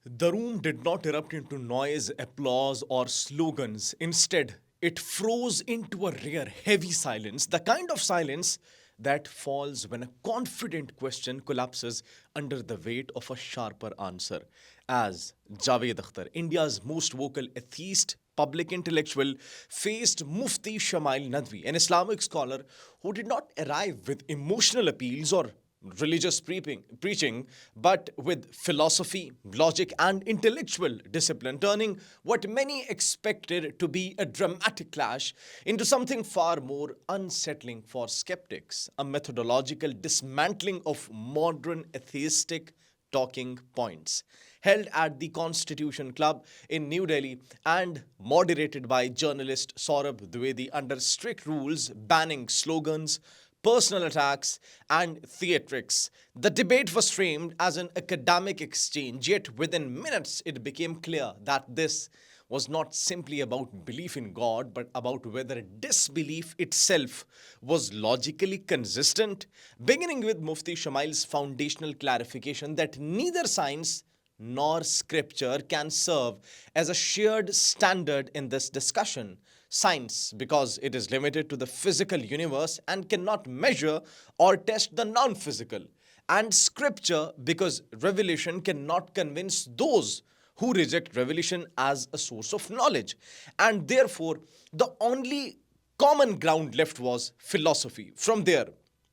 The room did not erupt into noise, applause, or slogans. Instead, it froze into a rare, heavy silence, the kind of silence that falls when a confident question collapses under the weight of a sharper answer. As Javed Akhtar, India's most vocal atheist, public intellectual, faced Mufti Shumail Nadwi, an Islamic scholar who did not arrive with emotional appeals or religious preaching, but with philosophy, logic, and intellectual discipline, turning what many expected to be a dramatic clash into something far more unsettling for skeptics, a methodological dismantling of modern atheistic talking points. Held at the Constitution Club in New Delhi and moderated by journalist Saurabh Dwivedi under strict rules banning slogans, personal attacks, and theatrics. The debate was framed as an academic exchange, yet within minutes it became clear that this was not simply about belief in God, but about whether disbelief itself was logically consistent, beginning with Mufti Shamail's foundational clarification that neither science nor scripture can serve as a shared standard in this discussion. Science, because it is limited to the physical universe and cannot measure or test the non physical. And scripture, because revelation cannot convince those who reject revelation as a source of knowledge. And therefore, the only common ground left was philosophy. From there,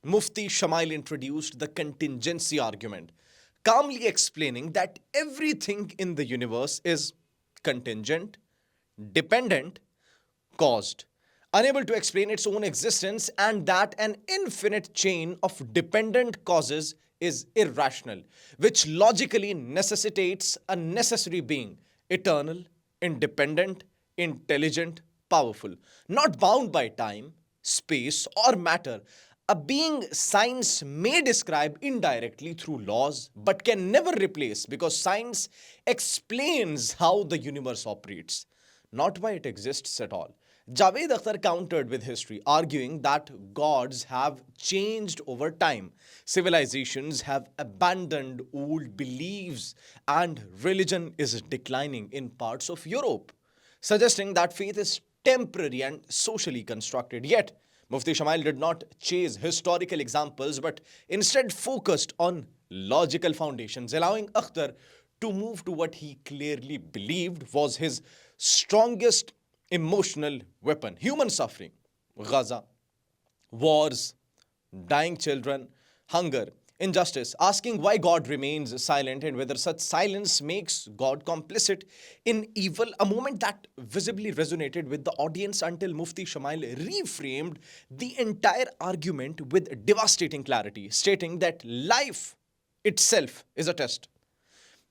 Mufti Shamail introduced the contingency argument, calmly explaining that everything in the universe is contingent, dependent, caused, unable to explain its own existence, and that an infinite chain of dependent causes is irrational, which logically necessitates a necessary being, eternal, independent, intelligent, powerful, not bound by time, space, or matter. A being science may describe indirectly through laws, but can never replace because science explains how the universe operates, not why it exists at all. Javed Akhtar countered with history, arguing that gods have changed over time, civilizations have abandoned old beliefs, and religion is declining in parts of Europe, suggesting that faith is temporary and socially constructed. Yet, Mufti Shamail did not chase historical examples but instead focused on logical foundations, allowing Akhtar to move to what he clearly believed was his strongest emotional weapon: human suffering, Gaza, wars, dying children, hunger, injustice, asking why God remains silent and whether such silence makes God complicit in evil, a moment that visibly resonated with the audience until Mufti Shamail reframed the entire argument with devastating clarity, stating that life itself is a test,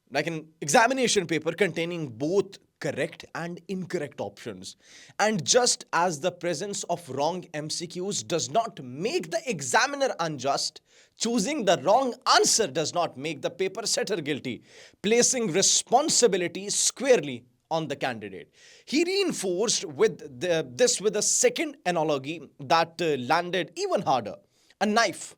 like an examination paper containing both correct and incorrect options. And just as the presence of wrong MCQs does not make the examiner unjust, choosing the wrong answer does not make the paper setter guilty, placing responsibility squarely on the candidate. He reinforced this with a second analogy that landed even harder: a knife.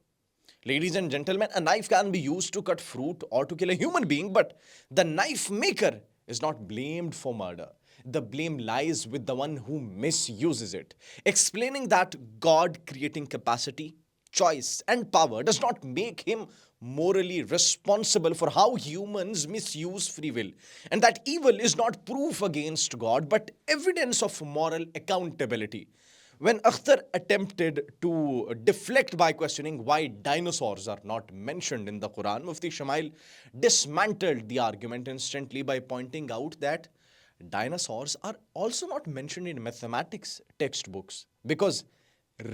Ladies and gentlemen, a knife can be used to cut fruit or to kill a human being, but the knife maker is not blamed for murder. The blame lies with the one who misuses it, explaining that God creating capacity, choice, and power does not make him morally responsible for how humans misuse free will, and that evil is not proof against God but evidence of moral accountability. When Akhtar attempted to deflect by questioning why dinosaurs are not mentioned in the Quran, Mufti Shamail dismantled the argument instantly by pointing out that dinosaurs are also not mentioned in mathematics textbooks because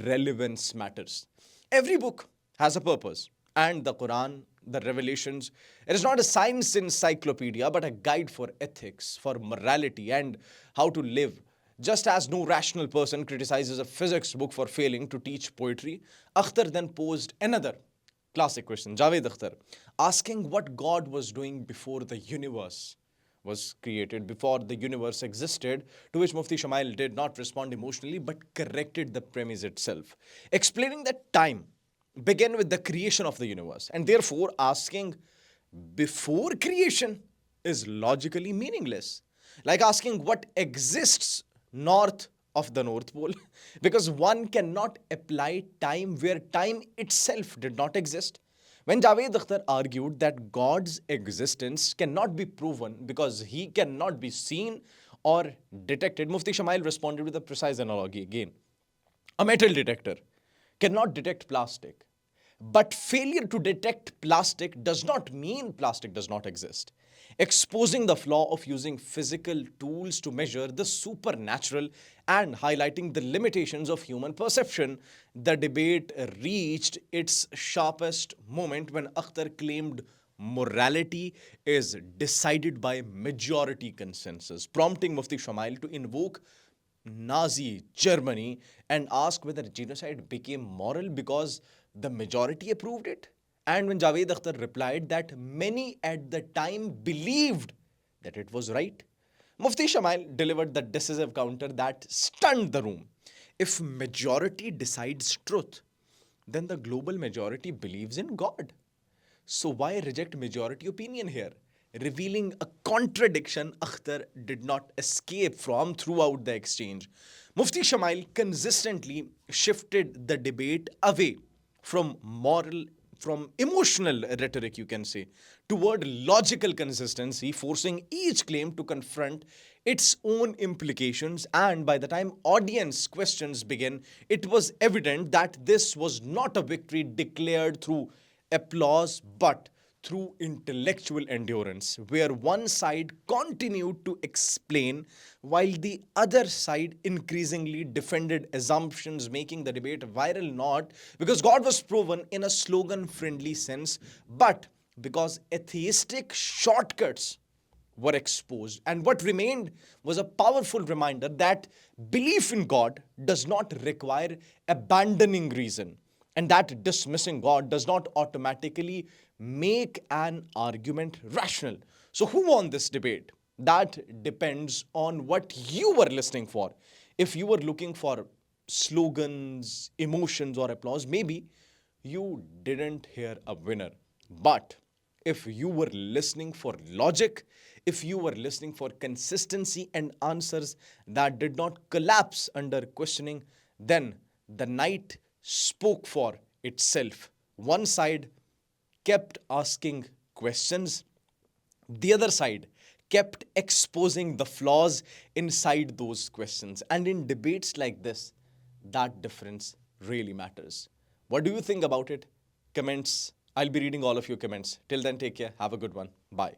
relevance matters. Every book has a purpose, and the Quran, the revelations, it is not a science encyclopedia but a guide for ethics, for morality, and how to live. Just as no rational person criticizes a physics book for failing to teach poetry, Akhtar then posed another classic question, Javed Akhtar, asking what God was doing before the universe was created, before the universe existed, to which Mufti Shamail did not respond emotionally but corrected the premise itself, explaining that time began with the creation of the universe and therefore asking, before creation, is logically meaningless. Like asking what exists north of the North Pole, because one cannot apply time where time itself did not exist. When Javed Akhtar argued that God's existence cannot be proven because he cannot be seen or detected, Mufti Shumail responded with a precise analogy again. A metal detector cannot detect plastic. But failure to detect plastic does not mean plastic does not exist. Exposing the flaw of using physical tools to measure the supernatural and highlighting the limitations of human perception, the debate reached its sharpest moment when Akhtar claimed morality is decided by majority consensus, prompting Mufti Shumail to invoke Nazi Germany and ask whether genocide became moral because the majority approved it. And when Javed Akhtar replied that many at the time believed that it was right, Mufti Shamil delivered the decisive counter that stunned the room. If majority decides truth, then the global majority believes in God. So why reject majority opinion here? Revealing a contradiction Akhtar did not escape from throughout the exchange. Mufti Shamail consistently shifted the debate away from moral, from emotional rhetoric, you can say, toward logical consistency, forcing each claim to confront its own implications. And by the time audience questions began, it was evident that this was not a victory declared through applause, but through intellectual endurance, where one side continued to explain while the other side increasingly defended assumptions, making the debate viral not because God was proven in a slogan friendly sense, but because atheistic shortcuts were exposed. And what remained was a powerful reminder that belief in God does not require abandoning reason, and that dismissing God does not automatically make an argument rational. So, who won this debate? That depends on what you were listening for. If you were looking for slogans, emotions, or applause, maybe you didn't hear a winner. But if you were listening for logic, if you were listening for consistency and answers that did not collapse under questioning, then the night spoke for itself. One side kept asking questions, the other side kept exposing the flaws inside those questions. And in debates like this, that difference really matters. What do you think about it? Comments. I'll be reading all of your comments. Till then, take care. Have a good one. Bye.